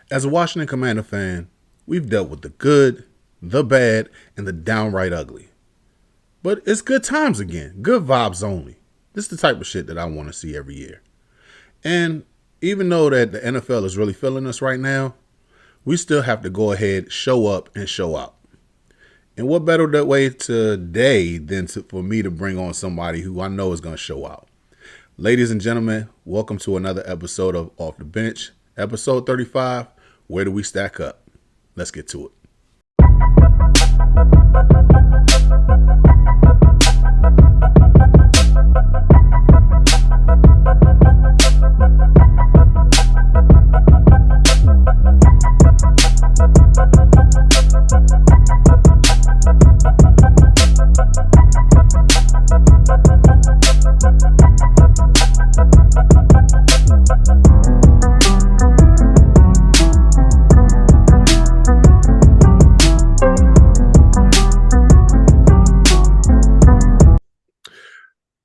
As a Washington Commander fan, we've dealt with the good, the bad, and the downright ugly. But it's good times again. Good vibes only. This is the type of shit that I want to see every year. And even though that the NFL is really feeling us right now, we still have to go ahead, show up, and show out. And what better that way today than for me to bring on somebody who I know is going to show out. Ladies and gentlemen, welcome to another episode of Off the Bench, episode 35. Where do we stack up? Let's get to it.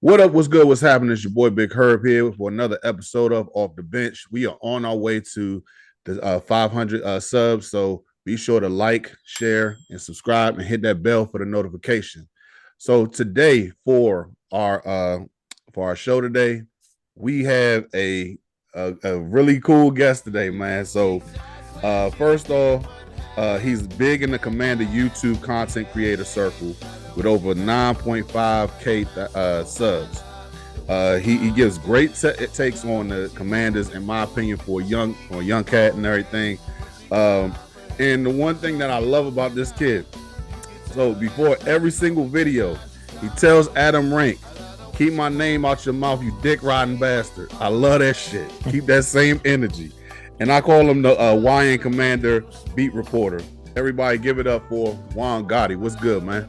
What up? What's good? What's happening? It's your boy Big Herb here for another episode of Off the Bench. We are on our way to the 500 subs, so be sure to like, share, and subscribe, and hit that bell for the notification. So today, for our show today, we have a really cool guest today, man. So first off, he's big in the Commander YouTube content creator circle with over 9.5K subs. He gives great takes on the Commanders, in my opinion, for a young cat and everything. And the one thing that I love about this kid, so before every single video, he tells Adam Rank, "Keep my name out your mouth, you dick riding bastard." I love that shit. Keep that same energy. And I call him the YN Commander beat reporter. Everybody give it up for Juan Gotti. What's good, man?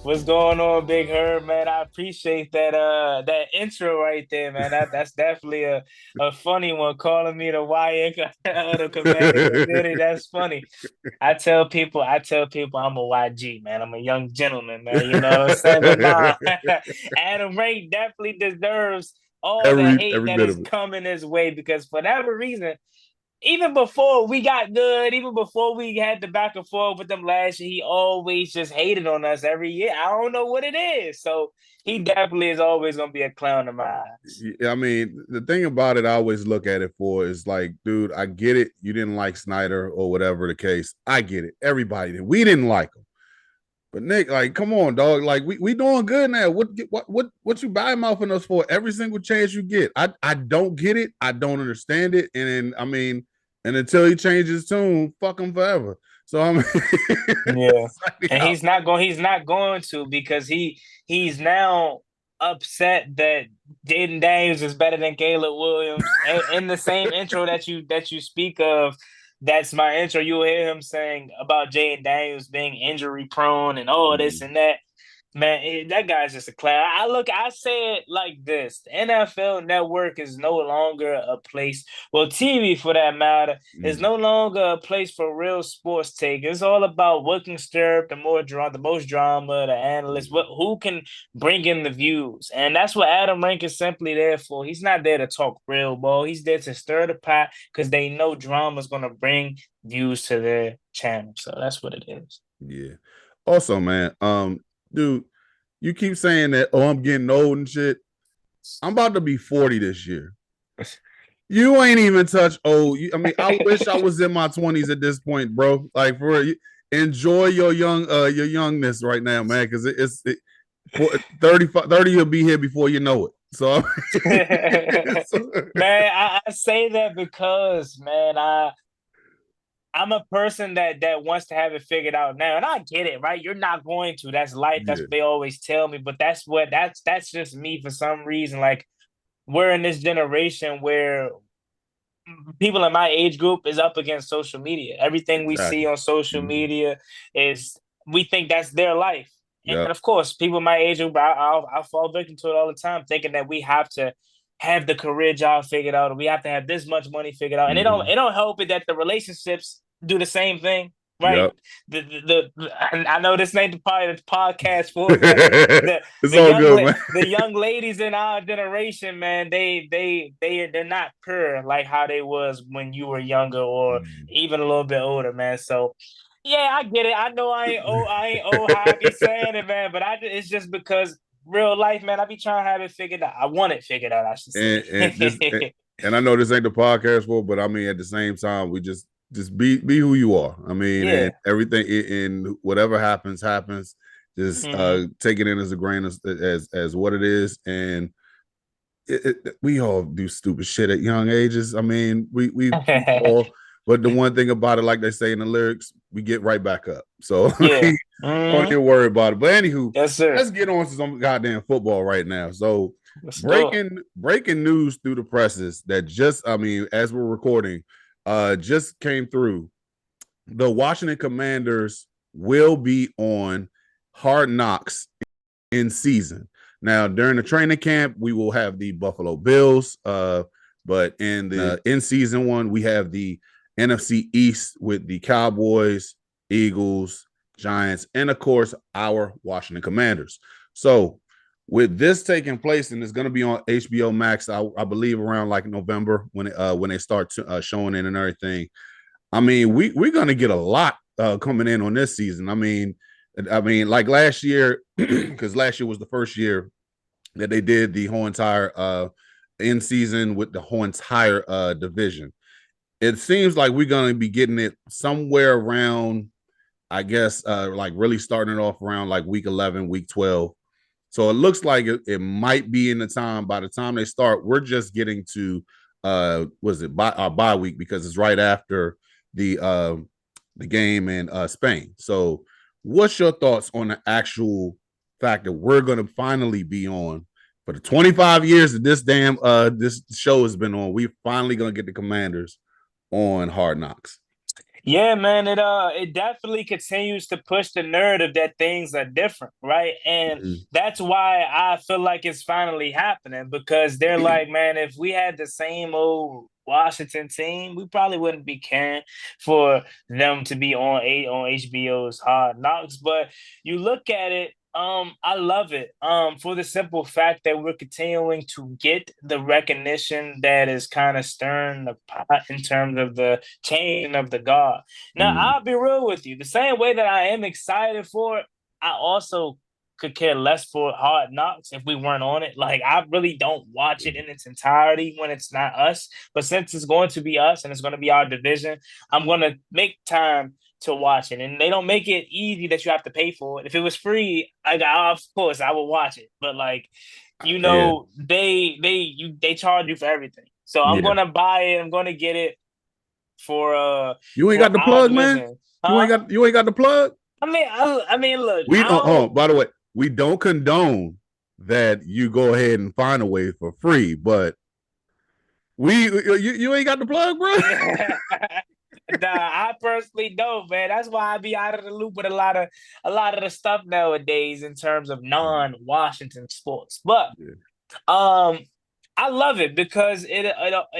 What's going on, Big Herb, man? I appreciate that intro right there, man. That's definitely a funny one. Calling me the YN of the Commander community. That's funny. I tell people I'm a YG, man. I'm a young gentleman, man. You know what I'm saying? But nah, Adam Ray definitely deserves all the hate every that bit is of it. coming his way because for whatever reason, even before we got good, even before we had the back and forth with them last year, he always just hated on us every year. I don't know what it is. So he definitely is always gonna be a clown in my eyes. I mean, the thing about it, I always look at it for is like, dude, I get it. You didn't like Snyder or whatever the case. I get it. Everybody did. We didn't like him. But Nick, like, come on, dog. Like, we doing good now. What you buy mouthing us for every single chance you get? I don't get it. I don't understand it. And I mean, and until he changes his tune, fuck him forever. So I mean, Yeah. like, And he's not going to because he's now upset that Jaden Daniels is better than Caleb Williams. And in the same intro that you speak of, that's my intro. You'll hear him saying about Jaden Daniels being injury prone and all this and that. Man, that guy's just a clown. I say it like this: the NFL Network is no longer a place. Well, TV for that matter is no longer a place for real sports take. It's all about what can stir up the most drama, the analysts, who can bring in the views, and that's what Adam Rank is simply there for. He's not there to talk real ball. He's there to stir the pot because they know drama is going to bring views to their channel. So that's what it is. yeah. Also, man, dude, you keep saying that, oh, I'm getting old and shit. I'm about to be 40 this year. You ain't even touched old. I mean, I wish I was in my 20s at this point, bro. Like, enjoy your your youngness right now, man, because it's 30 will be here before you know it. So, Man, I say that because, man, I'm a person that wants to have it figured out now, and I get it, right? You're not going to. That's life. That's yeah, what they always tell me. But that's just me for some reason. Like we're in this generation where people in my age group is up against social media. Everything we see exactly. on social Mm-hmm. media is we think that's their life. And Yep. of course, people my age group, I fall victim to it all the time, thinking that we have to have the career job figured out, or we have to have this much money figured out. And Mm-hmm. it don't help it that the relationships do the same thing. right? Yep. And I know this ain't probably the podcast for it, but It's all good, man. the young ladies in our generation, man, they're not pure like how they was when you were younger or even a little bit older, man. So yeah, I get it. I know I ain't old how I be saying it, man, but it's just because real life, man, I be trying to have it figured out. I want it figured out, I should and this say. and I know this ain't the podcast for, but I mean at the same time we just be who you are. I mean, and Yeah. everything in whatever happens. Just Hmm. take it in as a grain as what it is, and we all do stupid shit at young ages. I mean, we all. But the one thing about it, like they say in the lyrics, we get right back up. So Yeah. don't Hmm. even worry about it. But anywho, Yes, sir. let's get on to some goddamn football right now. So Let's do it. breaking news through the presses that just, I mean, as we're recording, just came through. The Washington Commanders will be on Hard Knocks in season. Now, during the training camp, we will have the Buffalo Bills. But in the in season one, we have the NFC East with the Cowboys, Eagles, Giants, and of course, our Washington Commanders. So, with this taking place, and it's going to be on HBO Max, I believe around like November when they start showing it and everything. I mean, we're going to get a lot coming in on this season. I mean, like last year, because last year was the first year that they did the whole entire in season with the whole entire division. It seems like we're going to be getting it somewhere around, I guess, like really starting it off around like week 11, week 12. So it looks like it might be in the time. By the time they start, we're just getting to was it our bye week because it's right after the game in Spain. So, what's your thoughts on the actual fact that we're going to finally be on for the 25 years that this show has been on? We're finally going to get the Commanders on Hard Knocks. Yeah, man, it definitely continues to push the narrative that things are different, right? And that's why I feel like it's finally happening because they're like, man, if we had the same old Washington team, we probably wouldn't be caring for them to be on HBO's Hard Knocks. But you look at it, I love it. For the simple fact that we're continuing to get the recognition that is kind of stirring the pot in terms of the changing of the guard. Now, I'll be real with you. The same way that I am excited for it, I also could care less for Hard Knocks if we weren't on it. Like, I really don't watch it in its entirety when it's not us. But since it's going to be us and it's going to be our division, I'm going to make time to watch it. And they don't make it easy that you have to pay for it. If it was free, of course I would watch it. But like, Yeah. they charge you for everything. So I'm Yeah. gonna buy it. I'm gonna get it You ain't for got the our plug, man. division. Huh? You ain't got the plug. I mean, look, We I don't. don't. By the way, we don't condone that you go ahead and find a way for free, but you ain't got the plug, bro. Nah, I personally don't, man. That's why I be out of the loop with a lot of the stuff nowadays in terms of non-Washington sports. But Yeah. um, I love it because it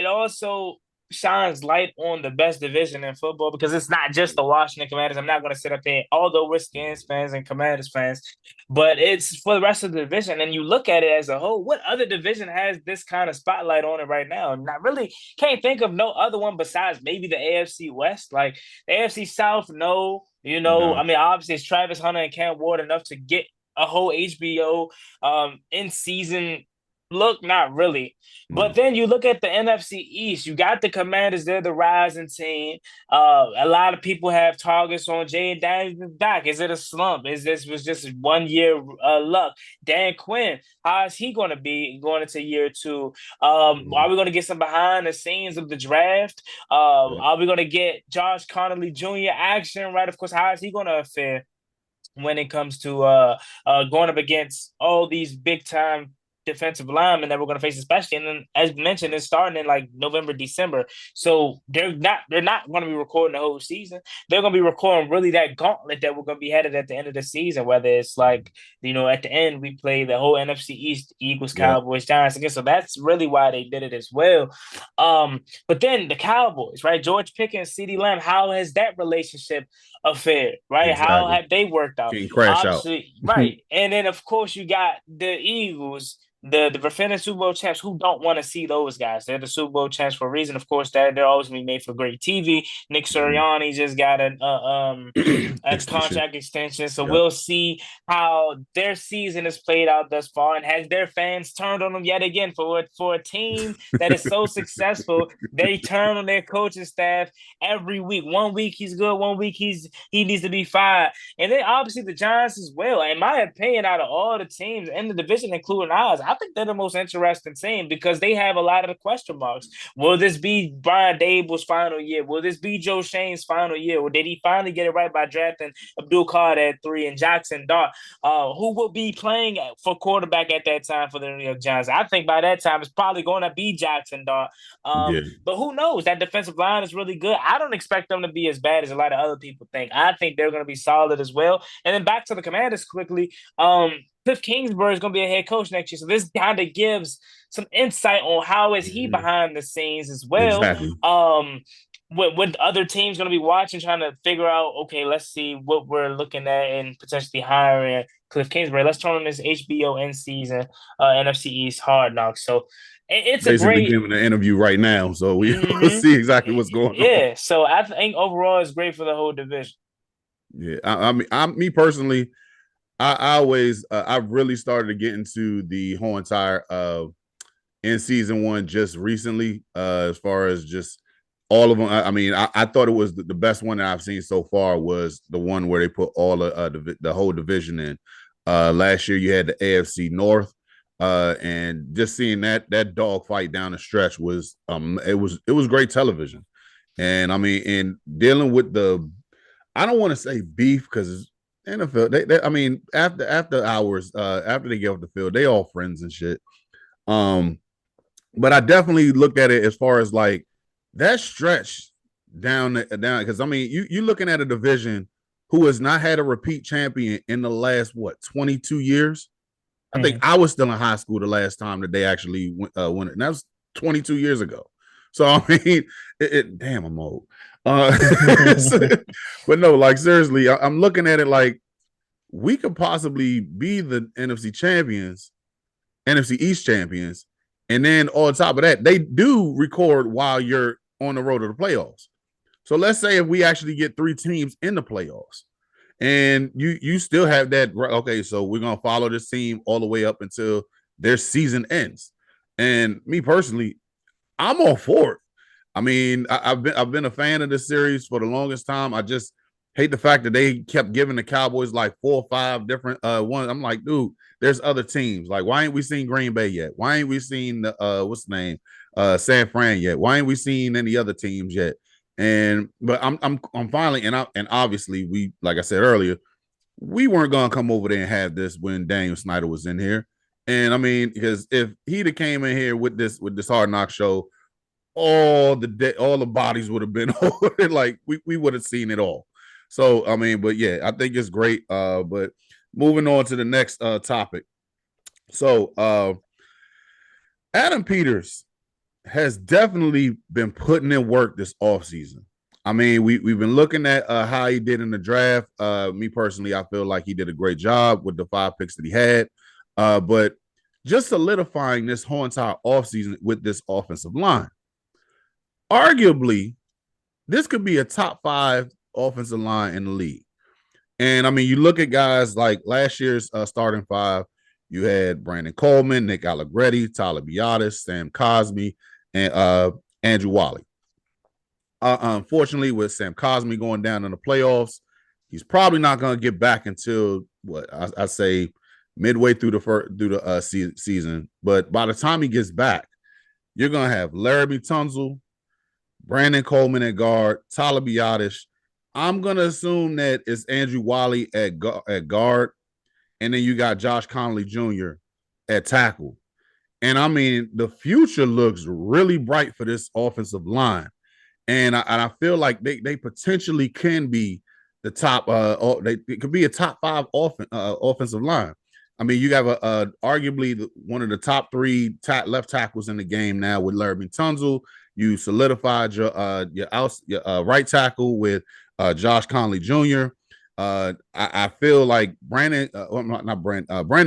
also shines light on the best division in football because it's not just the Washington Commanders. I'm not going to sit up there, although we're Skins fans and Commanders fans, but it's for the rest of the division. And you look at it as a whole, what other division has this kind of spotlight on it right now? And I really can't think of no other one besides maybe the AFC West. Like the AFC South, no. I No. mean, obviously it's Travis Hunter and Cam Ward enough to get a whole HBO in season look, not really. But No. then you look at the NFC East, you got the Commanders, they're the rising team. A lot of people have targets on Jay Daniels back. Is it a slump? Is this was just 1 year luck? Dan Quinn, how is he going to be going into year two? Are we going to get some behind the scenes of the draft? Are we going to get Josh Connolly Jr. action? Right, of course. How is he going to fare when it comes to going up against all these big time defensive linemen that we're going to face, especially. And then, as mentioned, it's starting in like November, December. So they're not going to be recording the whole season. They're going to be recording really that gauntlet that we're going to be headed at the end of the season. Whether it's like at the end we play the whole NFC East, Eagles, Yeah. Cowboys, Giants again. So that's really why they did it as well. But then the Cowboys, right? George Pickens, CeeDee Lamb. How has that relationship affair, right? How Exactly. have they worked out? Can't crash out. Obviously, right. And then of course you got the Eagles, the defending Super Bowl champs, who don't want to see those guys. They're the Super Bowl champs for a reason. Of course, that they're always gonna be made for great TV. Nick Sirianni just got a contract extension, so Yep. we'll see how their season has played out thus far, and has their fans turned on them yet again for a team that is so successful. They turn on their coaching staff every week. 1 week he's good, 1 week he needs to be fired. And then obviously the Giants as well. In my opinion, out of all the teams in the division, including ours, I think they're the most interesting team because they have a lot of the question marks. Will this be Brian Dable's final year? Will this be Joe Shane's final year? Or did he finally get it right by drafting Abdul Kader at 3 and Jackson Dart? Who will be playing for quarterback at that time for the New York Giants? I think by that time it's probably going to be Jackson Dart. But who knows? That defensive line is really good. I don't expect them to be as bad as a lot of other people think. I think they're going to be solid as well. And then back to the Commanders quickly. Cliff Kingsbury is going to be a head coach next year. So this kind of gives some insight on how is he behind the scenes as well. Exactly. With other teams going to be watching, trying to figure out, okay, let's see what we're looking at and potentially hiring Cliff Kingsbury. Let's turn on this HBO end season, NFC East Hard Knocks. So it's basically a great giving an interview right now, so we see exactly what's going on. Yeah, so I think overall it's great for the whole division. Yeah, I mean, me personally, I always I really started to get into the whole entire in season one just recently, as far as just all of them. I mean, I thought it was the best one that I've seen so far was the one where they put all the whole division in. Last year you had the AFC North, and just seeing that dogfight down the stretch was it was great television. And I mean, in dealing with I don't want to say beef because NFL, they I mean, after hours, after they get off the field, they all friends and shit. But I definitely looked at it as far as like that stretch down because I mean, you looking at a division who has not had a repeat champion in the last 22 years. I think I was still in high school the last time that they actually won it, and that was 22 years ago. So I mean, damn, I'm old. But no, like seriously, I'm looking at it like we could possibly be the NFC champions, NFC East champions, and then on top of that, they do record while you're on the road to the playoffs. So let's say if we actually get 3 teams in the playoffs, and you still have that, okay, so we're gonna follow this team all the way up until their season ends. And me personally, I'm all for it. I mean, I've been a fan of this series for the longest time. I just hate the fact that they kept giving the Cowboys like 4 or 5 different ones. I'm like, dude, there's other teams. Like, why ain't we seen Green Bay yet? Why ain't we seen what's the name? San Fran yet? Why ain't we seen any other teams yet? But I'm finally and obviously we, like I said earlier, we weren't gonna come over there and have this when Daniel Snyder was in here. And I mean, because if he'd have came in here with this Hard Knock show, all the bodies would have been over. Like we would have seen it all. So I mean, but yeah, I think it's great. But moving on to the next topic. So Adam Peters has definitely been putting in work this offseason. I mean, we've been looking at how he did in the draft. Me personally, I feel like he did a great job with the 5 picks that he had. But just solidifying this whole entire offseason with this offensive line. Arguably, this could be a top 5 offensive line in the league. And I mean, you look at guys like last year's starting 5. You had Brandon Coleman, Nick Allegretti, Tyler Biadasz, Sam Cosmi, and Andrew Whalley. Unfortunately, with Sam Cosmi going down in the playoffs, he's probably not going to get back until what I say midway through the season. But by the time he gets back, you're going to have Laramie Tunsil, Brandon Coleman at guard, Tyler Biadasz. I'm going to assume that it's Andrew Whalley at guard, and then you got Josh Connolly Jr. at tackle. And I mean, the future looks really bright for this offensive line. And I feel like they potentially can be the top. They it could be a top five offensive line. I mean, you have arguably one of the top three left tackles in the game now with Larry Tunzel. You solidified your right tackle with Josh Conley Jr. I feel like Brandon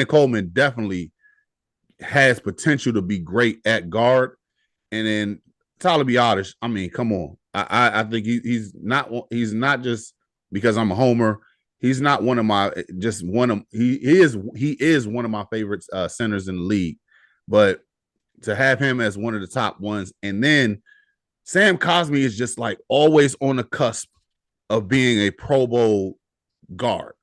Coleman definitely has potential to be great at guard. And then Tyler Biotis, I mean, come on. I think he's not just because I'm a homer. He's not one of my just one of he is one of my favorite centers in the league. But to have him as one of the top ones, and then Sam Cosmi is just like always on the cusp of being a Pro Bowl guard.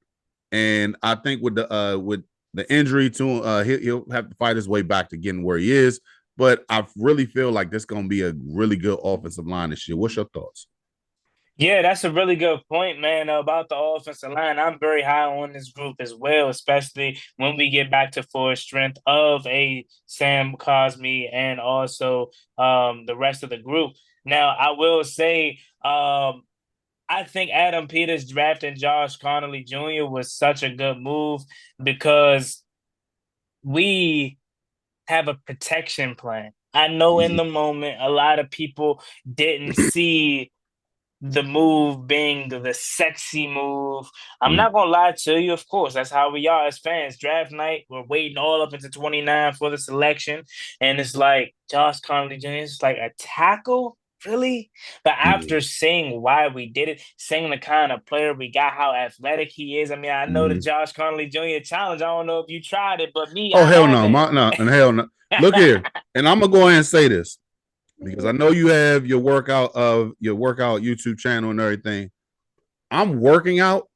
And I think with the injury to he'll have to fight his way back to getting where he is. But I really feel like this is going to be a really good offensive line this year. What's your thoughts? Yeah, that's a really good point, man, about the offensive line. I'm very high on this group as well, especially when we get back to full strength of a Sam Cosmi and also the rest of the group. Now, I will say, I think Adam Peters drafting Josh Connolly Jr. was such a good move because we have a protection plan. I know in Mm-hmm. the moment, a lot of people didn't see the move being the sexy move. I'm Mm-hmm. not gonna lie to you, of course, that's how we are as fans. Draft night, we're waiting all up into 29 for the selection, and it's like Josh Conley Jr. is like a tackle. Really? But after seeing why we did it, seeing the kind of player we got, how athletic he is. I mean, I know the Mm-hmm. Josh Conley Jr. challenge. I don't know if you tried it, but me, Oh I hell no, no, haven't. and hell no. Look here, and I'm gonna go ahead and say this because I know you have your workout YouTube channel and everything. I'm working out.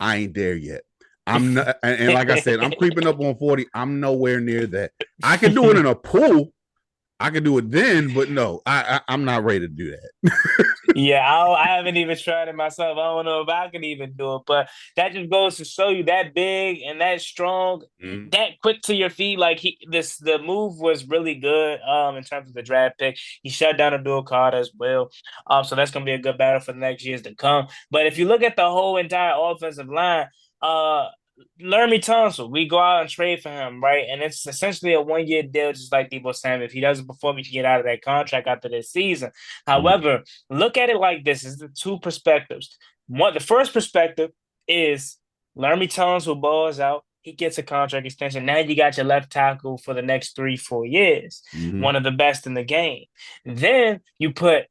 I ain't there yet. I'm not, and like I said, I'm creeping up on 40. I'm nowhere near that. I can do it in a pool. I can do it then, but no, I'm not ready to do that. Yeah, I haven't even tried it myself. I don't know if I can even do it, but that just goes to show you that big and that strong, Mm-hmm. that quick to your feet. Like the move was really good. In terms of the draft pick, he shut down a dual card as well. So that's gonna be a good battle for the next years to come. But if you look at the whole entire offensive line, uh. Laramie Tunsil, we go out and trade for him, right? And it's essentially a 1 year deal, just like Debo Samuel. If he doesn't perform, he can get out of that contract after this season. Mm-hmm. However, look at it like this: is the two perspectives. One, the first perspective is Laramie Tunsil balls out. He gets a contract extension. Now you got your left tackle for the next 3, 4 years, Mm-hmm. one of the best in the game. Then you put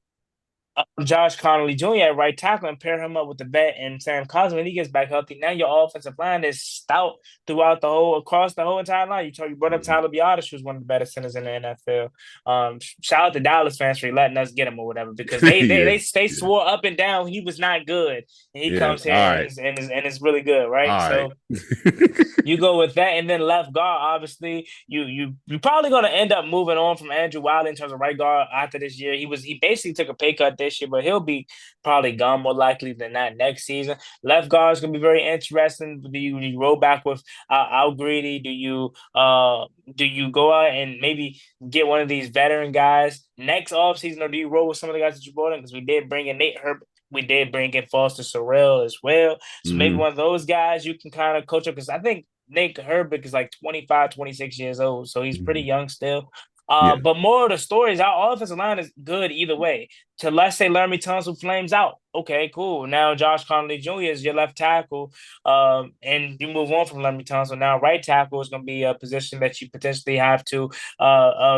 Josh Connolly Jr. at right tackle and pair him up with the vet and Sam Cosmi when he gets back healthy. Now your offensive line is stout throughout across the whole entire line. You brought up Mm-hmm. Tyler Biotis, who's one of the better centers in the NFL. Shout out to Dallas fans for letting us get him or whatever because they they Yeah, they they yeah, swore up and down he was not good, and he yeah. comes All here right, and is really good, right? all right. So you go with that, and then left guard. Obviously, you probably going to end up moving on from Andrew Wiley in terms of right guard after this year. He basically took a pay cut this year, but he'll be probably gone more likely than not next season. Left guard is going to be very interesting. Do you roll back with Al Greedy? Do you go out and maybe get one of these veteran guys next offseason, or do you roll with some of the guys that you brought in? Because we did bring in Nate Herbert. We did bring in Foster Sorrell as well. So maybe Mm-hmm. one of those guys you can kind of coach up because I think Nick Herbig is like 25, 26 years old. So he's pretty Mm-hmm. young still. Yeah, But more of the stories, our offensive line is good either way. To let's say Laramie Tunsil flames out. Okay, cool. Now Josh Connolly Jr. is your left tackle. And you move on from Laramie Tunsil. Now right tackle is going to be a position that you potentially have to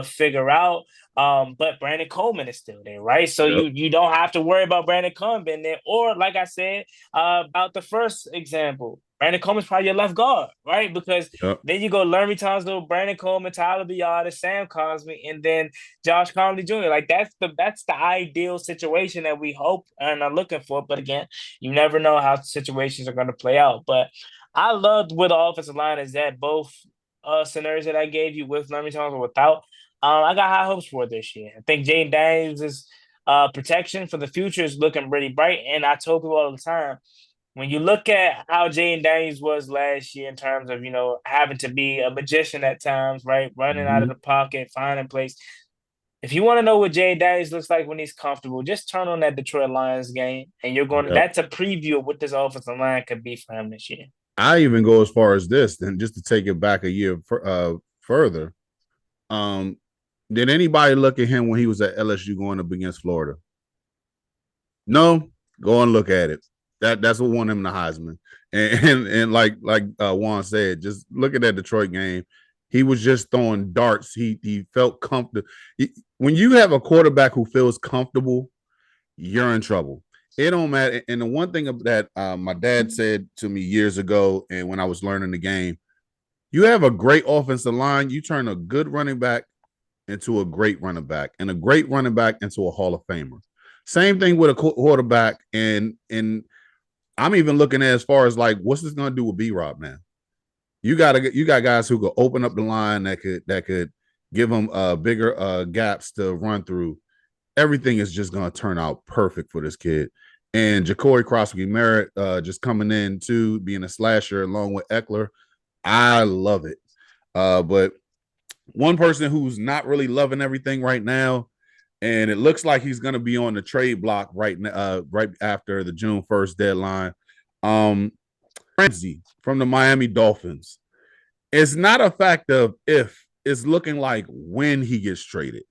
figure out. But Brandon Coleman is still there, right? So yep, you don't have to worry about Brandon Coleman being there. Or like I said, about the first example. Brandon Coleman's probably your left guard, right? Because yep, then you go Laramie Tunsil, Brandon Coleman, Tyler Biadasz, Sam Cosmi, and then Josh Connolly Jr. Like that's the ideal situation that we hope and are looking for. But again, you never know how situations are going to play out. But I loved where the offensive line is at, both scenarios that I gave you with Laramie Tunsil without. I got high hopes for it this year. I think Jaden Daniels' protection for the future is looking really bright. And I told people all the time, when you look at how Jaden Daniels was last year in terms of, having to be a magician at times, right? Running out of Mm-hmm. the pocket, finding place. If you want to know what Jaden Daniels looks like when he's comfortable, just turn on that Detroit Lions game and Yep. that's a preview of what this offensive line could be for him this year. I even go as far as this, then just to take it back a year further. Um, did anybody look at him when he was at LSU going up against Florida? No, go and look at it. That's what won him the Heisman. And like Juan said, just look at that Detroit game. He was just throwing darts. He felt comfortable. When you have a quarterback who feels comfortable, you're in trouble. It don't matter. And the one thing that my dad said to me years ago, and when I was learning the game, you have a great offensive line. You turn a good running back into a great running back, and a great running back into a Hall of Famer. Same thing with a quarterback, and I'm even looking at as far as like what's this going to do with B Rob now. You got guys who could open up the line that could give them bigger gaps to run through. Everything is just going to turn out perfect for this kid. And Ja'Cory Crosby Merritt just coming in too, being a slasher along with Eckler. I love it. But one person who's not really loving everything right now, and it looks like he's going to be on the trade block right after the June 1st deadline. Ramsey from the Miami Dolphins. It's not a fact of if; it's looking like when he gets traded,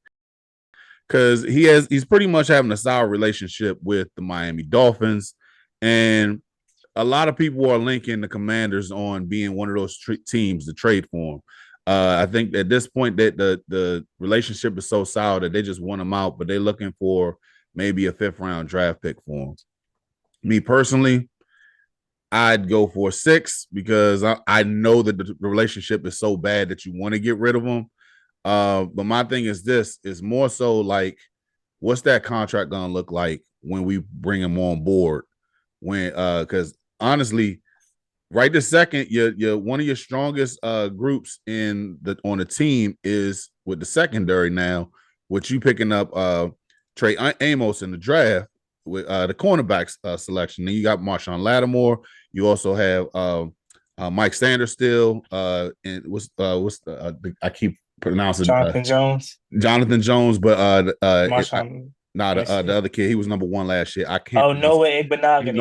because he's pretty much having a sour relationship with the Miami Dolphins, and a lot of people are linking the Commanders on being one of those teams to trade for him. I think at this point that the relationship is so sour that they just want him out, but they're looking for maybe a 5th-round draft pick for him. Me personally, I'd go for 6 because I know that the relationship is so bad that you want to get rid of him. But my thing is this is more so like, what's that contract gonna look like when we bring him on board? When because honestly, right this second, your one of your strongest groups on the team is with the secondary now, with you picking up Trey Amos in the draft with the cornerbacks selection. Then you got Marshawn Lattimore. You also have Mike Sanders still. And I keep pronouncing Jonathan Jones, Jonathan Jones, but Marshawn. not Let me the see. other kid. He was number 1 last year. I can't Oh, pronounce Noah Igbenogany.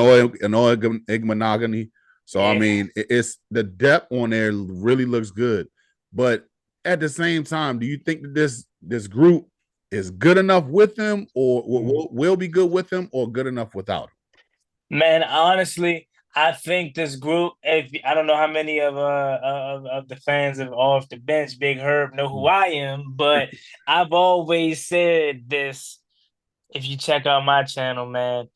Noah Igmanogany. So I Yeah. mean, it's the depth on there really looks good, but at the same time, do you think that this group is good enough with him, or will be good with him, or good enough without Man, honestly, I think this group. If I don't know how many of the fans of Off the Bench, Big Herb, know who him? I am, but I've always said this. If you check out my channel, man,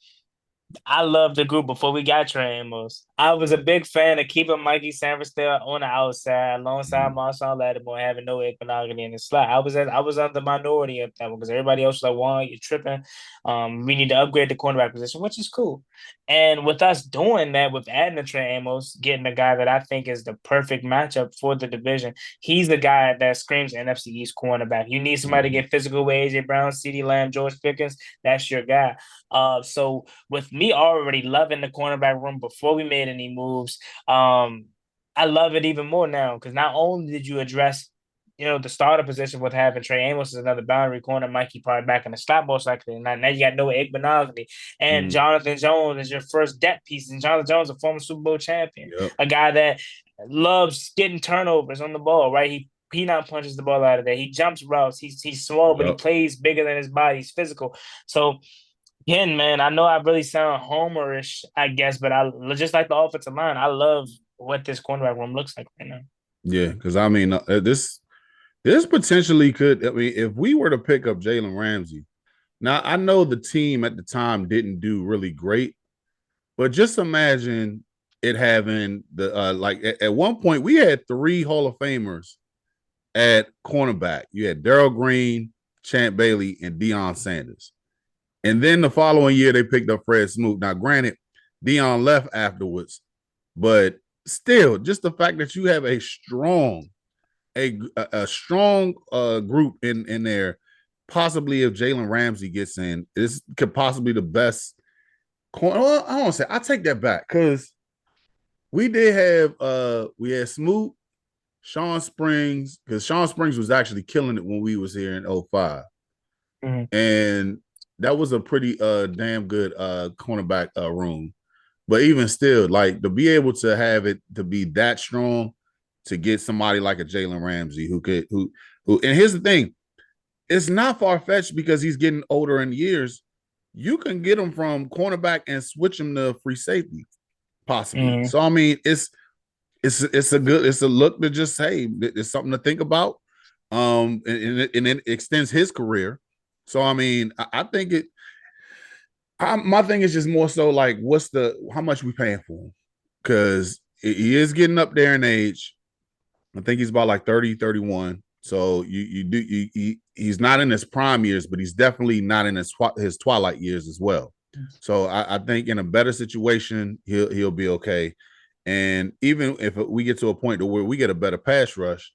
I loved the group before we got Trey Amos. I was a big fan of keeping Mikey Sanderstead on the outside alongside Mm-hmm. Marshawn Lattimore, having no Monogamy in the slot. I was on the minority of that one because everybody else was like, "Juan, you're tripping. We need to upgrade the cornerback position," which is cool. And with us doing that, with adding the Trey Amos, getting a guy that I think is the perfect matchup for the division, he's the guy that screams NFC East cornerback. You need somebody to Mm-hmm. get physical with AJ Brown, CeeDee Lamb, George Pickens. That's your guy. So with me already loving the cornerback room before we made any moves, I love it even more now because not only did you address, the starter position with having Trey Amos as another boundary corner, Mikey probably back in the slot most likely. Now you got Noah Igbenogany and Mm-hmm. Jonathan Jones is your first depth piece. And Jonathan Jones, a former Super Bowl champion, Yep. a guy that loves getting turnovers on the ball, right? He not punches the ball out of there. He jumps routes. He's small, but he Yep. plays bigger than his body. He's physical. So again, man, I know I really sound homerish, I guess, but I just like the offensive line. I love what this cornerback room looks like right now. Yeah, because I mean, this potentially could. I mean, if we were to pick up Jalen Ramsey, now I know the team at the time didn't do really great, but just imagine it having the like at one point we had 3 Hall of Famers at cornerback. You had Darrell Green, Champ Bailey, and Deion Sanders. And then the following year they picked up Fred Smoot. Now, granted, Deion left afterwards, but still, just the fact that you have a strong group in there. Possibly if Jalen Ramsey gets in, this could possibly the best Well, I don't say I take that back because we had Smoot, Sean Springs, because Sean Springs was actually killing it when we was here in '05. Mhm. And that was a pretty damn good cornerback room. But even still, like to be able to have it to be that strong to get somebody like a Jalen Ramsey who and here's the thing, it's not far fetched because he's getting older in years. You can get him from cornerback and switch him to free safety, possibly. Mhm. So I mean, it's a look to just say it's something to think about. And it extends his career. So I mean, I think my thing is just more so like, how much we paying for him? Because he is getting up there in age. I think he's about like 30, 31. So he's not in his prime years, but he's definitely not in his twilight years as well. So I think in a better situation, he'll be okay. And even if we get to a point to where we get a better pass rush,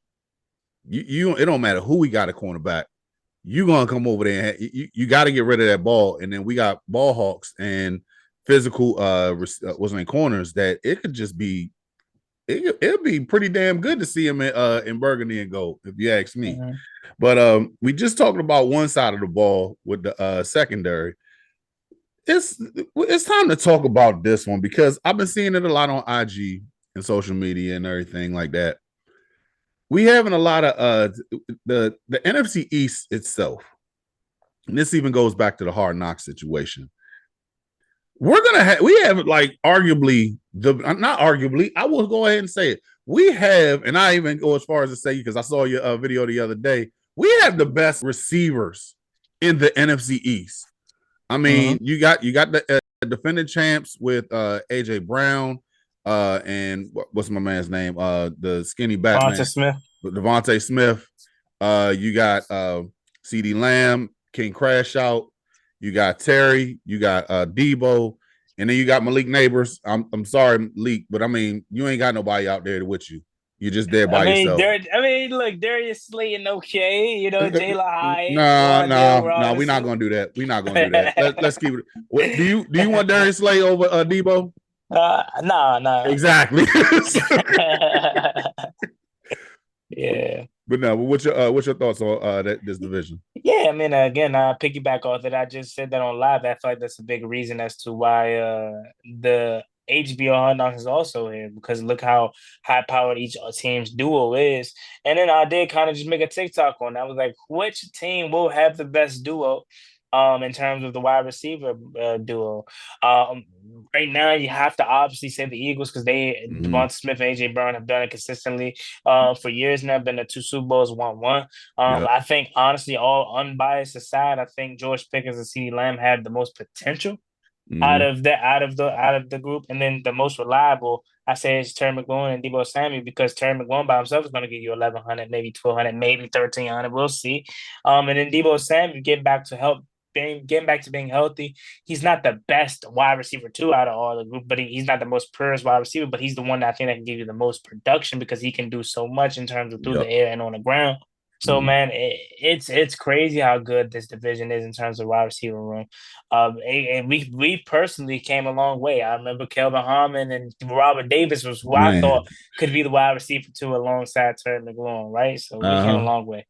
it don't matter who we got a cornerback. You gonna come over there and you got to get rid of that ball. And then we got ball hawks and physical what's name corners that it could just be it'd be pretty damn good to see him in burgundy and gold, if you ask me. Mhm. But we just talking about one side of the ball with the secondary. It's time to talk about this one because I've been seeing it a lot on IG and social media and everything like that. We having a lot of the NFC East itself, and this even goes back to the hard knock situation. We have like arguably the not arguably, I will go ahead and say it. We have, and I even go as far as to say, because I saw your video the other day, we have the best receivers in the NFC East. I Mhm. mean, you got the defending champs with AJ Brown, and what's my man's name? The skinny Vonta Batman, Smith. Devontae Smith. You got CD Lamb, King Crash Out. You got Terry. You got Debo, and then you got Malik Neighbors. I'm sorry, Malik, but I mean, you ain't got nobody out there with you. You're just there by yourself. Look, Darius Slayton, okay, Jayla Hyatt, Wandale Nah. We're not Robinson. gonna do that. We're not gonna do that. Let's keep it. What do you want Darius Slay over Debo? Nah, nah. Exactly. Yeah. But no, what's your thoughts on this division? Yeah, I mean, again, piggyback off that. I just said that on live. I feel like that's a big reason as to why the HBO Hard Knocks is also here because look how high powered each team's duo is. And then I did kind of just make a TikTok on that. I was like, which team will have the best duo? In terms of the wide receiver duo, um, right now you have to obviously say the Eagles because Mm-hmm. Devonta Smith and AJ Brown have done it consistently for years now. Been to two Super Bowls, won one. Yep. I think honestly, all unbiased aside, I think George Pickens and CeeDee Lamb have the most potential Mm-hmm. out of the group, and then the most reliable. I say it's Terry McLaurin and Debo Samuel because Terry McLaurin by himself is going to give you 1,100, maybe 1,200, maybe 1,300. We'll see. And then Debo Samuel getting back to being healthy. He's not the best wide receiver two out of all the group, but he's not the most purest wide receiver. But he's the one that I think that can give you the most production because he can do so much in terms of through the Yep. air and on the ground. So Mm-hmm. man, it's crazy how good this division is in terms of wide receiver room. And we personally came a long way. I remember Kelvin Harmon and Robert Davis was who I thought Man. could be the wide receiver two alongside Terry McLaurin, right? So we came a Uh-huh. long way.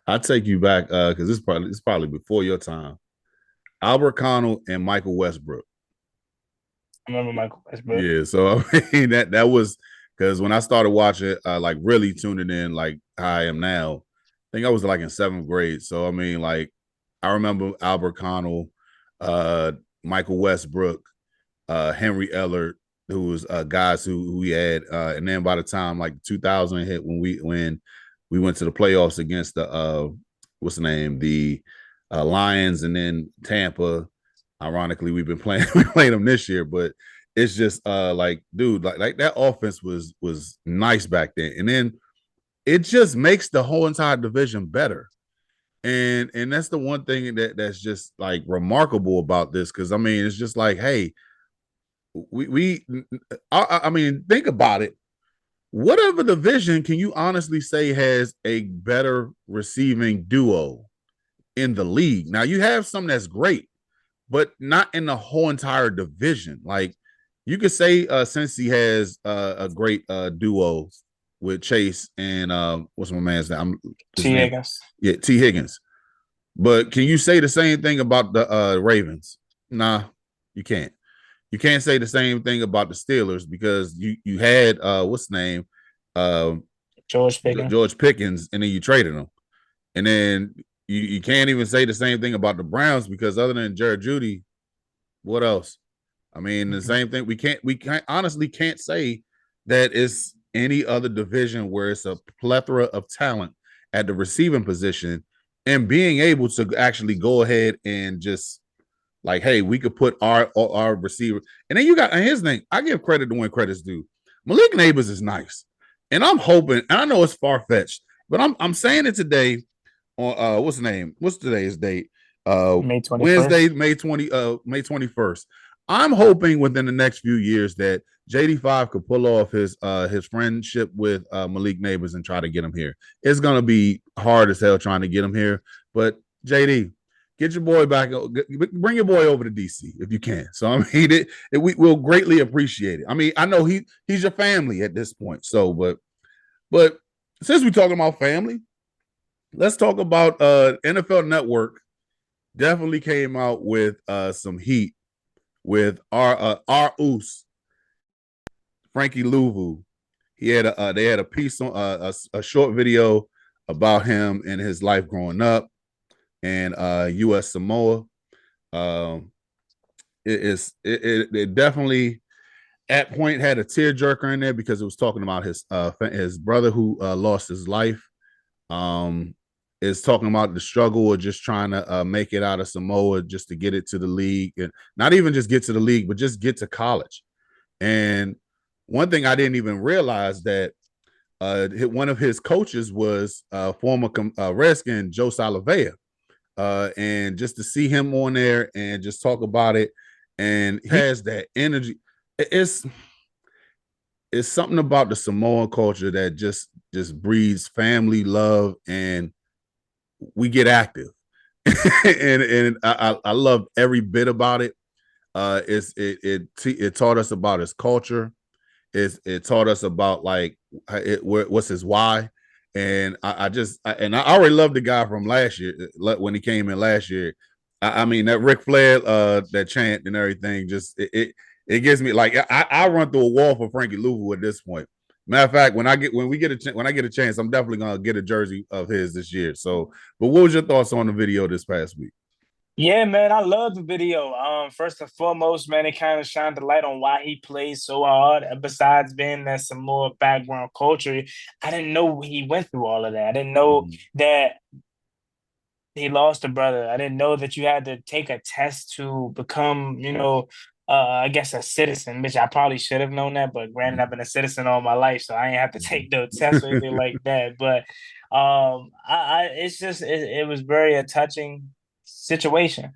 I'll take you back because it's probably before your time. Albert Connell and Michael Westbrook. I remember Michael Westbrook. Yeah, so I mean that was because when I started watching, like really tuning in, like how I am now, I think I was like in seventh grade. So I mean, like I remember Albert Connell, uh, Michael Westbrook, Henry Ellert, who was guys who we had, and then by the time like 2000 hit when we went to the playoffs against the what's the name, the Lions, and then Tampa. Ironically, we've been playing we played them this year, but it's just like dude, like that offense was nice back then, and then it just makes the whole entire division better. And that's the one thing that's just like remarkable about this because I mean it's just like hey, we I mean think about it. Whatever division can you honestly say has a better receiving duo in the league? Now you have some that's great, but not in the whole entire division. Like you could say, since he has a great duo with Chase and what's my man's name? His T. name, Higgins. yeah, T. Higgins. But can you say the same thing about the Ravens? Nah, you can't. You can't say the same thing about the Steelers because you had what's the name, uh, George Pickens. George Pickens, and then you traded him, and then you can't even say the same thing about the Browns because other than Jared Judy, what else? I mean, the same thing. We can't honestly can't say that it's any other division where it's a plethora of talent at the receiving position and being able to actually go ahead and just like, hey, we could put our receiver. And then you got, and his name, I give credit to when credit's due. Malik Neighbors is nice. And I'm hoping, and I know it's far-fetched, but I'm saying it today on what's the name? What's today's date? May 21st. Wednesday, May 21st. I'm hoping within the next few years that JD5 could pull off his friendship with Malik Neighbors and try to get him here. It's gonna be hard as hell trying to get him here, but JD, get your boy back. Bring your boy over to DC if you can. So I mean, we will greatly appreciate it. I mean, I know he's your family at this point. So, but since we're talking about family, let's talk about NFL Network. Definitely came out with some heat with our Oos, Frankie Louvu. They had a piece on a short video about him and his life growing up and U.S. Samoa. It definitely at point had a tearjerker in there because it was talking about his brother who lost his life. Is talking about the struggle of just trying to make it out of Samoa just to get it to the league, and not even just get to the league, but just get to college. And one thing I didn't even realize that one of his coaches was former Redskin Joe Salavea. And just to see him on there and just talk about it, and he has that energy. It's something about the Samoan culture that just breeds family love, and we get active. and I love every bit about it. It taught us about his culture. It taught us about like what's his why. And I already loved the guy from last year when he came in last year. I mean that Ric Flair that chant and everything just it gives me like I run through a wall for Frankie Louvu at this point. Matter of fact, when I get a chance, I'm definitely gonna get a jersey of his this year. So, but what was your thoughts on the video this past week? Yeah, man, I love the video. First and foremost, man, it kind of shined the light on why he plays so hard. Besides being that some more background culture, I didn't know he went through all of that. I didn't know that he lost a brother. I didn't know that you had to take a test to become, I guess a citizen, which I probably should have known that. But granted, I've been a citizen all my life, so I ain't have to take no test or anything like that. But it's just it was very a touching situation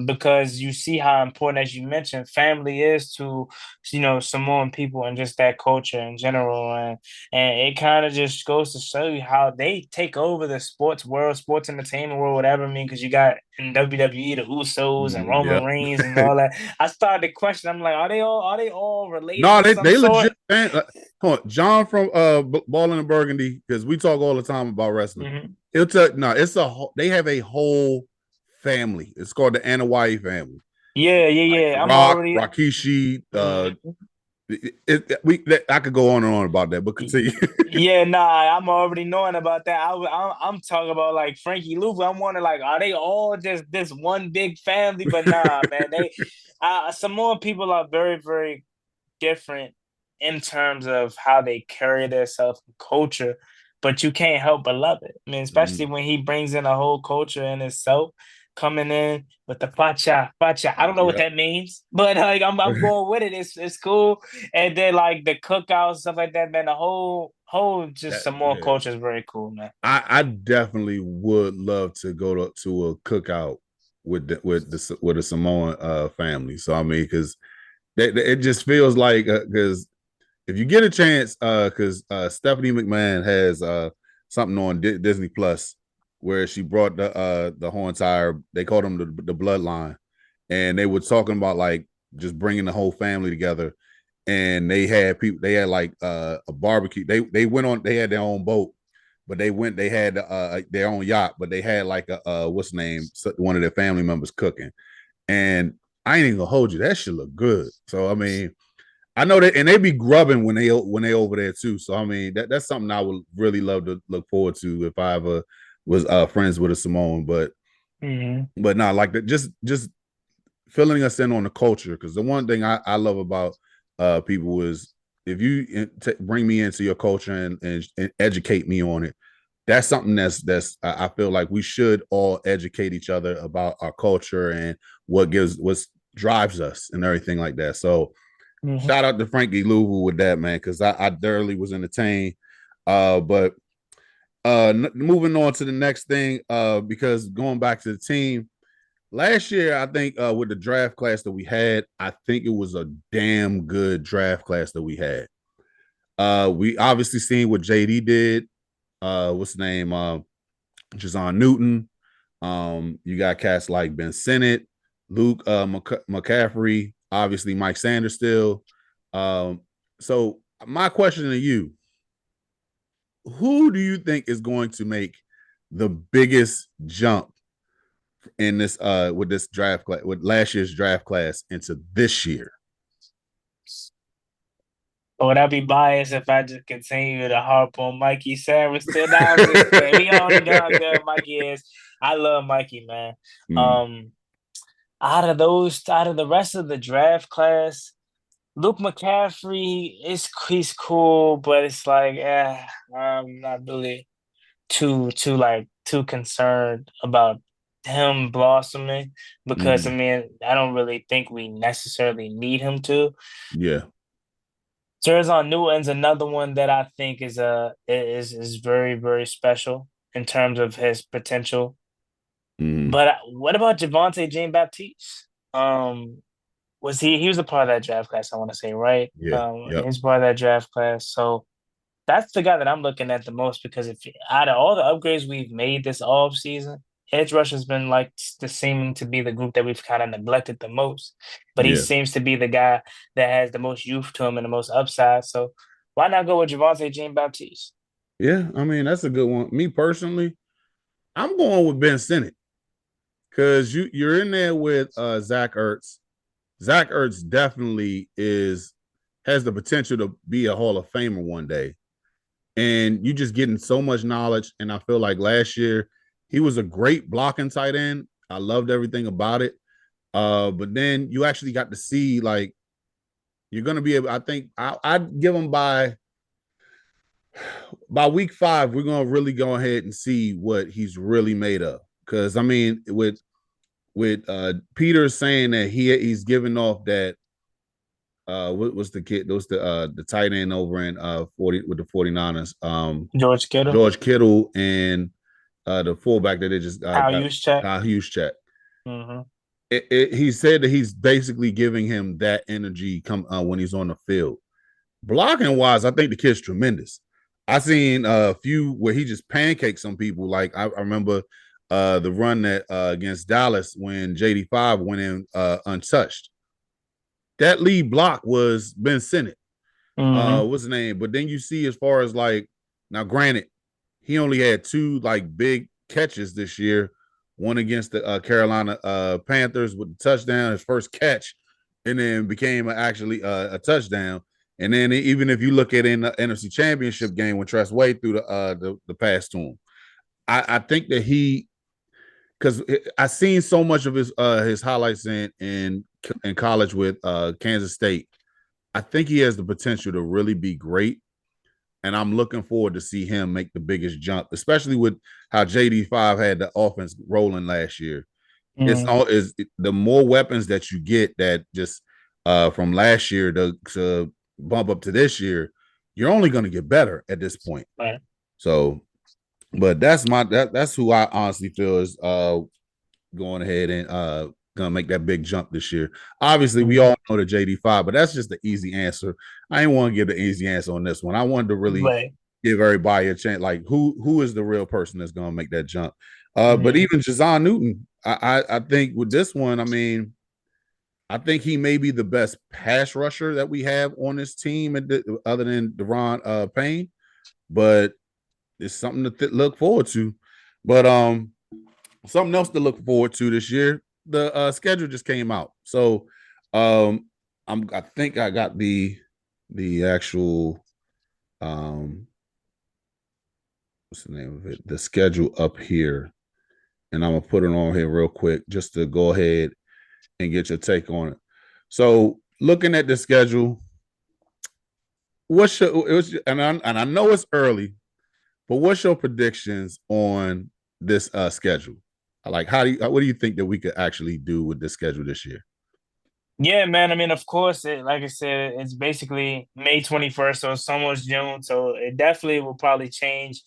because you see how important, as you mentioned, family is to Samoan people and just that culture in general, and it kind of just goes to show you how they take over the sports world, sports entertainment world, whatever. I mean, because you got in WWE the Usos and Yeah. Roman Reigns and all that. I started to question. I'm like, are they all related No, in some they sort? legit. Come on, John from Ballin' and Burgundy, because we talk all the time about wrestling. Mhm. It's they have a whole family. It's called the Anawai family. Yeah, yeah, Like yeah. I'm Rock, already. Rakishi. Mhm. I could go on and on about that, but continue. Yeah, nah, I'm already knowing about that. I'm talking about like Frankie Louvu. I'm wondering like, are they all just this one big family? But nah, man, Samoan people are very, very different in terms of how they carry themselves and culture. But you can't help but love it. I mean, especially when he brings in a whole culture in itself, coming in with the facha, facha. I don't know what Yeah. that means, but like I'm going with it. It's cool. And then like the cookouts, stuff like that, man. The whole just some more Yeah. culture is very cool, man. I definitely would love to go to a cookout with a Samoan family. So I mean, because it just feels like because if you get a chance, because Stephanie McMahon has something on Disney Plus where she brought the whole entire, they called them the bloodline, and they were talking about like just bringing the whole family together. And they had people. They had like a barbecue. They went on. They had their own boat, but they went. They had their own yacht, but they had like a what's the name? One of their family members cooking. And I ain't even gonna hold you. That shit look good. So I mean, I know that, and they be grubbing when they over there too. So I mean, that's something I would really love to look forward to if I ever was friends with a Samoan. Mhm. But not like that. Just filling us in on the culture, because the one thing I love about people is if you bring me into your culture and educate me on it. That's something that's I feel like we should all educate each other about our culture and what drives us and everything like that. So Mhm. shout out to Frankie Louvu with that, man, because I thoroughly was entertained. But moving on to the next thing, because going back to the team, last year, I think with the draft class that we had, I think it was a damn good draft class that we had. We obviously seen what JD did. What's the name? Jazon Newton. You got cats like Ben Sinnott, Luke McCaffrey, obviously Mike Sanders still. So my question to you: who do you think is going to make the biggest jump in this with this draft class, with last year's draft class into this year? Would I be biased if I just continue to harp on Mikey Savage still? Now I'm just playing. We already know how good Mikey is. I love Mikey, man. Mm, Um, out of the rest of the draft class, Luke McCaffrey is he's cool, but it's like, I'm not really too concerned about him blossoming because I mm, mean I don't really think we necessarily need him to. yeah. Zerzan Newton's another one that I think is very very special in terms of his potential. Mm, But what about Javante Jean Baptiste? Um, was he was a part of that draft class? I want to say right. yeah. Yep. He's part of that draft class. So that's the guy that I'm looking at the most because if out of all the upgrades we've made this off season, edge rush has been like the seeming to be the group that we've kind of neglected the most. But he Yeah. seems to be the guy that has the most youth to him and the most upside. So why not go with Javante Jean Baptiste? Yeah. I mean, that's a good one. Me personally, I'm going with Ben Sinnott because you're in there with Zach Ertz. Zach Ertz definitely has the potential to be a Hall of Famer one day. And you just getting so much knowledge. And I feel like last year he was a great blocking tight end. I loved everything about it. But then you actually got to see like you're gonna be able. I think I'd give him by week 5. We're gonna really go ahead and see what he's really made of. Because I mean, with Peter saying that he's giving off that what was the kid? Those the tight end over in 40 with the 49ers. George Kittle, George Kittle and the fullback that they just Kyle got, Juszczyk. Kyle Juszczyk. Mm-hmm. He said that he's basically giving him that energy come when he's on the field. Blocking wise, I think the kid's tremendous. I seen a few where he just pancaked some people. Like I remember the run that against Dallas when JD5 went in untouched. That lead block was Ben Sinnott. Mm-hmm. What's his name? But then you see as far as like now, granted, he only had 2 like big catches this year. One against the Carolina Panthers with the touchdown, his first catch, and then became actually a touchdown. And then even if you look at in the NFC Championship game when Tress Way threw the pass to him, I think that he because I seen so much of his highlights in college with Kansas State. I think he has the potential to really be great, and I'm looking forward to see him make the biggest jump, especially with how JD5 had the offense rolling last year. It's Mm-hmm. all is the more weapons that you get that just from last year to bump up to this year, you're only going to get better at this point. Right. So, but that's who I honestly feel is going ahead and gonna make that big jump this year. Obviously, we Mm-hmm. all know the JD5, but that's just the easy answer. I didn't want to give the easy answer on this one. I wanted to really Right. give everybody a chance. Like who is the real person that's gonna make that jump? But Mm-hmm. even Jazon Newton, I think with this one, I mean, I think he may be the best pass rusher that we have on this team, other than Deron Payne. But it's something to look forward to. But something else to look forward to this year. The schedule just came out, so I think I got the actual what's the name of it? The schedule up here, and I'm gonna put it on here real quick just to go ahead and get your take on it. So, looking at the schedule, what's your it was and I know it's early, but what's your predictions on this schedule? Like, what do you think that we could actually do with this schedule this year? Yeah, man. I mean, of course, like I said, it's basically May 21st, so it's almost June. So it definitely will probably change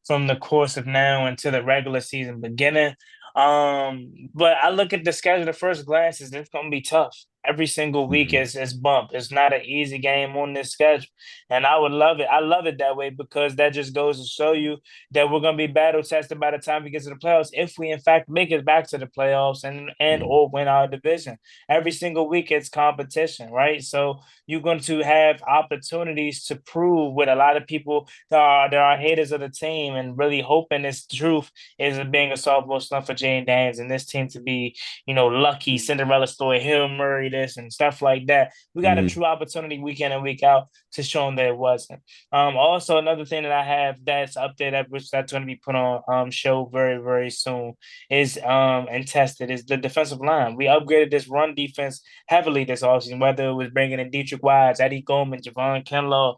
from the course of now until the regular season beginning. But I look at the schedule at first glance, it's gonna be tough. Every single week Mm-hmm. is bump. It's not an easy game on this schedule. And I would love it. I love it that way because that just goes to show you that we're gonna be battle tested by the time we get to the playoffs, if we in fact make it back to the playoffs and Mm-hmm. or win our division. Every single week it's competition, right? So you're going to have opportunities to prove what a lot of people that are haters of the team and really hoping this truth is being a sophomore slump for Jane Daniels and this team to be, lucky Cinderella story, Hill Murray, this and stuff like that. We got a Mm-hmm. true opportunity week in and week out to show them that it wasn't. Also another thing that I have that's up there that which that's going to be put on show very, very soon is and tested is the defensive line. We upgraded this run defense heavily this offseason, whether it was bringing in Dietrich Wise, Eddie Goldman, Javon Kinlaw,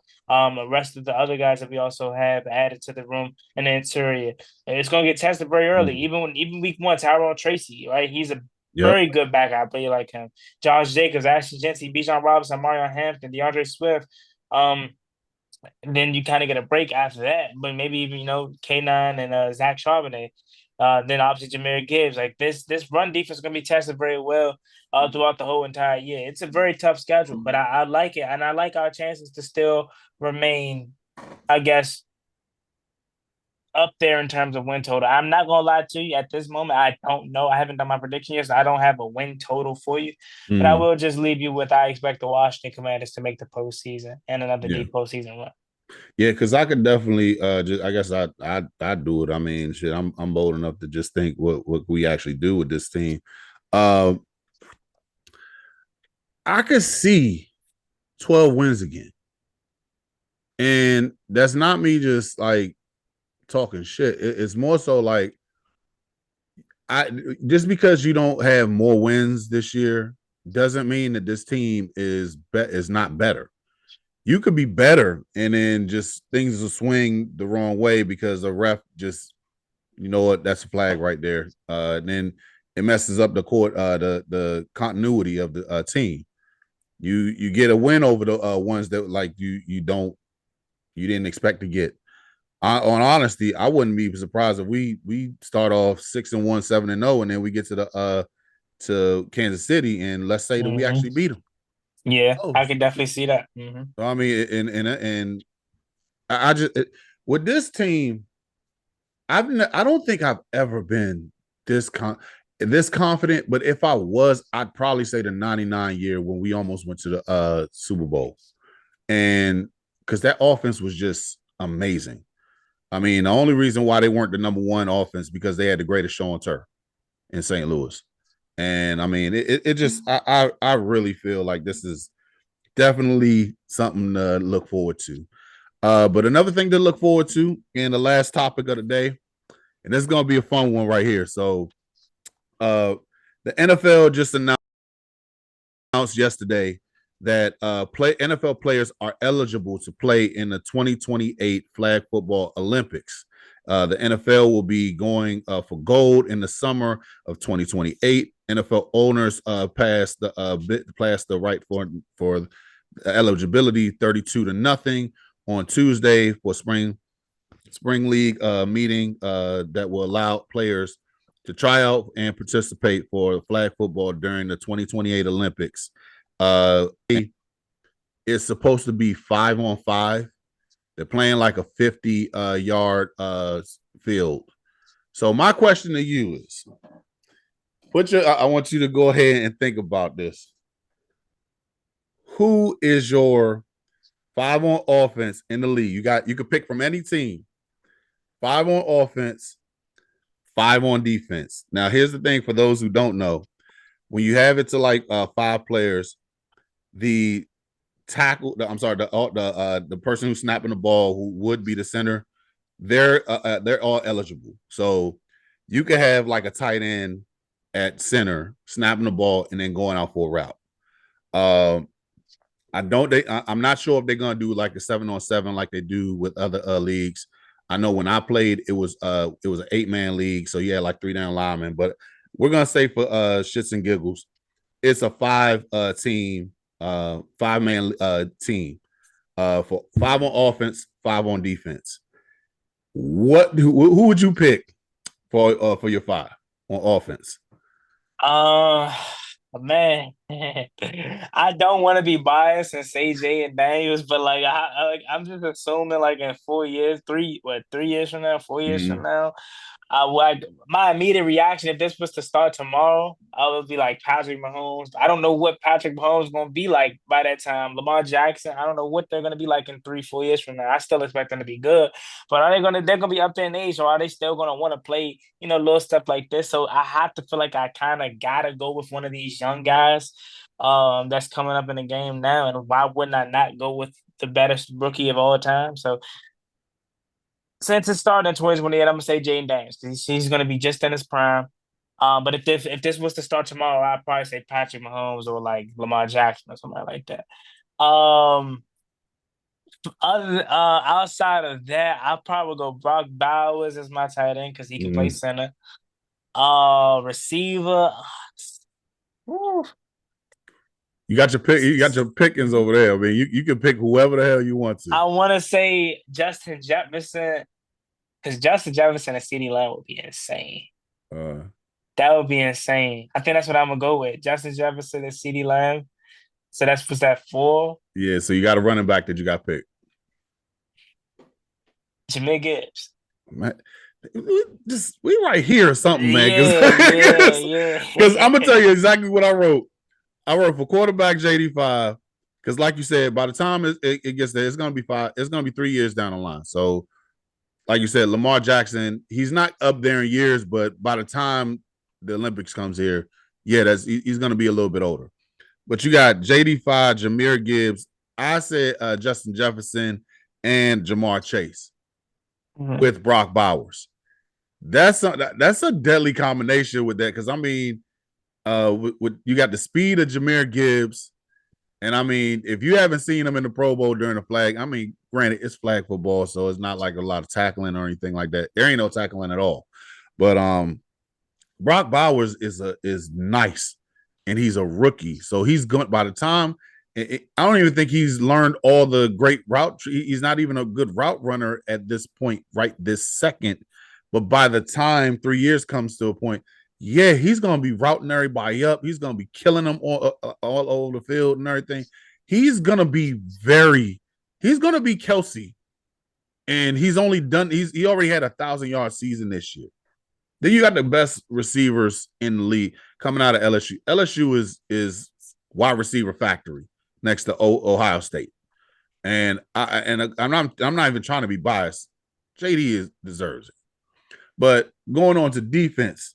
the rest of the other guys that we also have added to the room in the interior. And it's gonna get tested very early. Mm-hmm. Even week one, Tyrone Tracy, right? He's a Yep. very good backup player like him. Josh Jacobs, Ashton Jensen, Bijan Robinson, Mario Hampton, DeAndre Swift. Um, and then you kind of get a break after that. But maybe even K9 and Zach Charbonnet. Then obviously Jameer Gibbs. Like this run defense is gonna be tested very well throughout the whole entire year. It's a very tough schedule, but I like it, and I like our chances to still remain, I guess, up there in terms of win total. I'm not gonna lie to you at this moment. I don't know. I haven't done my prediction yet, so I don't have a win total for you. But I Mm-hmm. will just leave you with I expect the Washington Commanders to make the postseason and another Yeah. deep postseason run. Yeah, because I could definitely just I guess I do it. I mean, shit, I'm bold enough to just think what we actually do with this team. Um, I could see 12 wins again. And that's not me just like talking shit. It's more so like I just because you don't have more wins this year doesn't mean that this team is not better. You could be better, and then just things will swing the wrong way because the ref just, you know what, that's a flag right there. And then it messes up the court, the continuity of the team. You get a win over the ones that like you didn't expect to get. On honesty, I wouldn't be surprised if we start off 6-1, 7-0, and then we get to the to Kansas City, and let's say that we Hmm. actually beat them. Yeah, Oh, I can definitely see that. Hmm. so, I mean, and I just with this team, I don't think I've ever been this this confident. But if I was, I'd probably say the '99 year when we almost went to the Super Bowl, and because that offense was just amazing. I mean, the only reason why they weren't the number one offense because they had the greatest show on turf in St. Louis. And I mean, it just I really feel like this is definitely something to look forward to. But another thing to look forward to in the last topic of the day, and this is gonna be a fun one right here. So the NFL just announced yesterday that play NFL players are eligible to play in the 2028 Flag Football Olympics. The NFL will be going for gold in the summer of 2028. NFL owners passed the right for eligibility 32-0 on Tuesday for spring league meeting that will allow players to try out and participate for flag football during the 2028 Olympics. It's supposed to be 5-on-5. They're playing like a 50 yard field. So my question to you is, I want you to go ahead and think about this. Who is your 5 on offense in the league? You could pick from any team. 5 on offense, 5 on defense. Now, here's the thing for those who don't know: when you have it to like 5 players, the the person who's snapping the ball, who would be the center, they're all eligible. So you could have like a tight end at center snapping the ball and then going out for a route. Um, I'm not sure if they're gonna do like a 7-on-7 like they do with other leagues. I know when I played, it was an 8-man league, so you had like 3 down linemen. But we're gonna say for shits and giggles, it's a 5 5-man team for 5 on offense, 5 on defense. Who would you pick for your 5 on offense? Uh, man, I don't want to be biased and say Jay and Daniels, but I'm just assuming like in 4 years, 3 years from now, 4 years Mm-hmm. from now, my immediate reaction if this was to start tomorrow, I would be like Patrick Mahomes. I don't know what Patrick Mahomes is going to be like by that time. Lamar Jackson, I don't know what they're going to be like in 3, 4 years from now. I still expect them to be good, but they're going to be up there in age, or are they still going to want to play, little stuff like this? So I have to feel like I kind of got to go with one of these young guys that's coming up in the game now. And why wouldn't I not go with the best rookie of all time? So since it started in 2028, I'm gonna say Jaden Daniels because he's gonna be just in his prime. But if this was to start tomorrow, I'd probably say Patrick Mahomes or like Lamar Jackson or something like that. Um, outside of that, I'll probably go Brock Bowers as my tight end because he can play Mm-hmm. center. Receiver. Whew, You got your pick. You got your pickings over there. I mean, you can pick whoever the hell you want to. I want to say Justin Jefferson because Justin Jefferson and CeeDee Lamb would be insane. Uh, That would be insane. I think that's what I'm gonna go with. Justin Jefferson and CeeDee Lamb. So that's was that 4. yeah. So you got a running back that you got picked. Jameer Gibbs. Man, we right here or something, man. Yeah, Because I'm gonna tell yeah. you exactly what I wrote. I wrote for quarterback JD5 because, like you said, by the time it gets there, it's gonna be 5. It's gonna be 3 years down the line. So, like you said, Lamar Jackson, he's not up there in years, but by the time the Olympics comes here, yeah, he's gonna be a little bit older. But you got JD5, Jameer Gibbs. I said Justin Jefferson and Jamar Chase Mhm. with Brock Bowers. That's a deadly combination with that because I mean, you got the speed of Jameer Gibbs, and I mean, if you haven't seen him in the Pro Bowl during the flag, I mean, granted, it's flag football, so it's not like a lot of tackling or anything like that. There ain't no tackling at all. But Brock Bowers is nice, and he's a rookie, so he's going. By the time I don't even think he's learned all the great route. He's not even a good route runner at this point, right this second. But by the time 3 years comes to a point, yeah, he's gonna be routing everybody up. He's gonna be killing them all over the field and everything. He's gonna be very. He's gonna be Kelsey, and he's only done. He already had 1,000-yard season this year. Then you got the best receivers in the league coming out of LSU. LSU is wide receiver factory next to Ohio State, and I'm not even trying to be biased. JD deserves it, but going on to defense,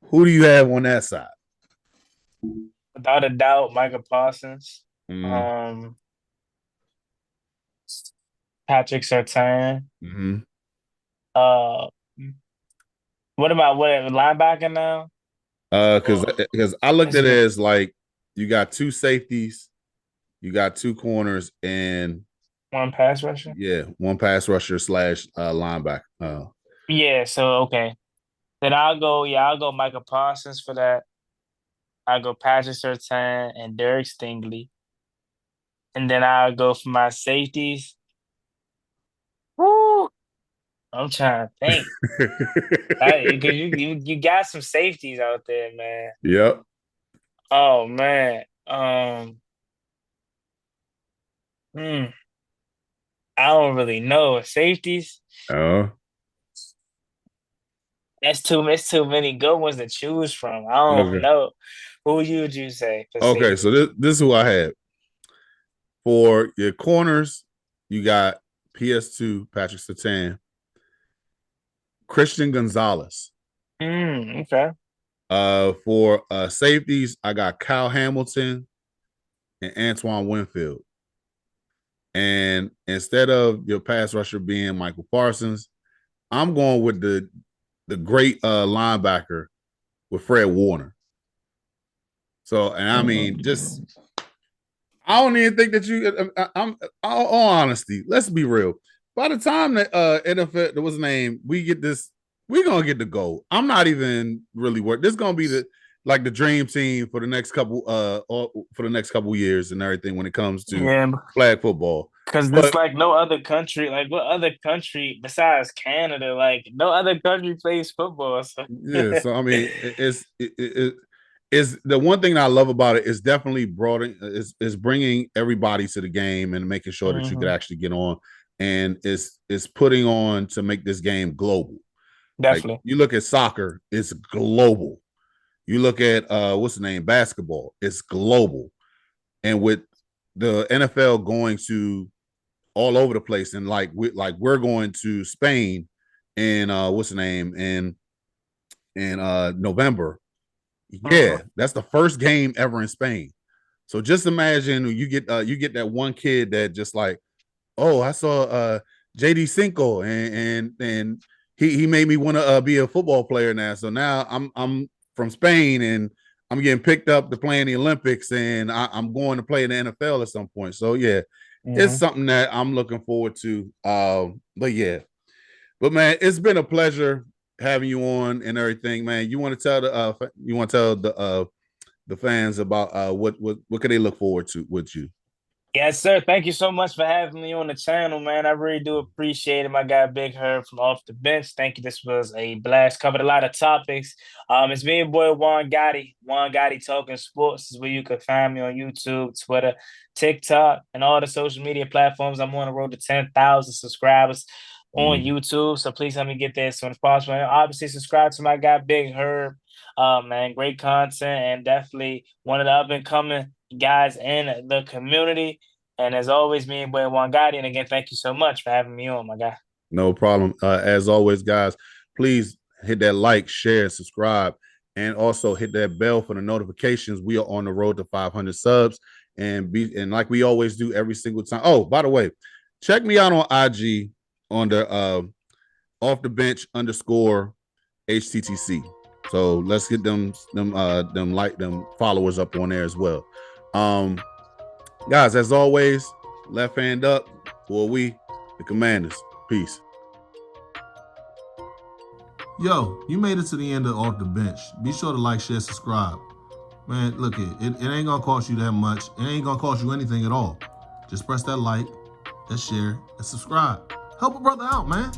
who do you have on that side? Without a doubt, Michael Parsons. Mm-hmm. Um, Patrick Surtain. Mm-hmm. Uh, what about what linebacker now? Because I looked It's at it good. as like you got 2 safeties, you got 2 corners, and One pass rusher. yeah, 1 pass rusher slash linebacker. Yeah. So okay, then I'll go. Yeah, I'll go Michael Parsons for that. I'll go Patrick Surtain and Derek Stingley, and then I'll go for my safeties. Woo! I'm trying to think. Because you got some safeties out there, man. Yep. Oh man. Hmm, I don't really know. Safeties, Oh. it's too many good ones to choose from. I don't Okay. know. Who would you say for Okay. So safeties? this is who I had. For your corners, you got PS2, Patrick Surtain, Christian Gonzalez. Okay. For safeties, I got Kyle Hamilton and Antoine Winfield. And instead of your pass rusher being Michael Parsons, I'm going with the great linebacker with Fred Warner. So, and I mean, just I don't even think that I'm all honesty. Let's be real. By the time that NFL, what's his name, we get this, we're gonna get the goal. I'm not even really worried. This is gonna be the dream team for the next couple years and everything when it comes to flag football. Because it's like no other country, like what other country besides Canada, like no other country plays football. So. Yeah, so I mean, it's the one thing that I love about it is definitely broadening, is bringing everybody to the game and making sure that you could actually get on, and it's putting on to make this game global. Definitely. Like, you look at soccer, it's global. You look at what's the name, basketball, it's global, and with the NFL going to all over the place, and we're going to Spain in what's the name in November. Yeah, that's the first game ever in Spain. So just imagine you get that one kid that just like, oh, I saw JD Cinco and he made me want to be a football player now. So now I'm from Spain and I'm getting picked up to play in the Olympics, and I'm going to play in the NFL at some point. So yeah, it's something that I'm looking forward to. But man, it's been a pleasure having you on and everything, man. You want to tell the fans about what can they look forward to with you? Yes, sir. Thank you so much for having me on the channel, man. I really do appreciate it. My guy Big Herb from Off the Bench. Thank you. This was a blast. Covered a lot of topics. It's me and boy Juan Gotti. Juan Gotti Talking Sports this is where you can find me on YouTube, Twitter, TikTok, and all the social media platforms. I'm on the road to 10,000 subscribers on YouTube. So please help me get there as soon as possible. And obviously, subscribe to my guy Big Herb. Man, great content and definitely one of the up and coming guys in the community. And as always, me and boy Juan Gotti. And again, thank you so much for having me on, my guy. No problem. As always, guys, please hit that like, share, subscribe, and also hit that bell for the notifications. We are on the road to 500 subs, and like we always do every single time. Oh, by the way, check me out on IG on the off the bench _ HTTC. So let's get them followers up on there as well. Guys, as always, left hand up for we, the Commanders. Peace. Yo, you made it to the end of Off the Bench. Be sure to like, share, subscribe. Man, look, it ain't gonna cost you that much. It ain't gonna cost you anything at all. Just press that like, that share, and subscribe. Help a brother out, man.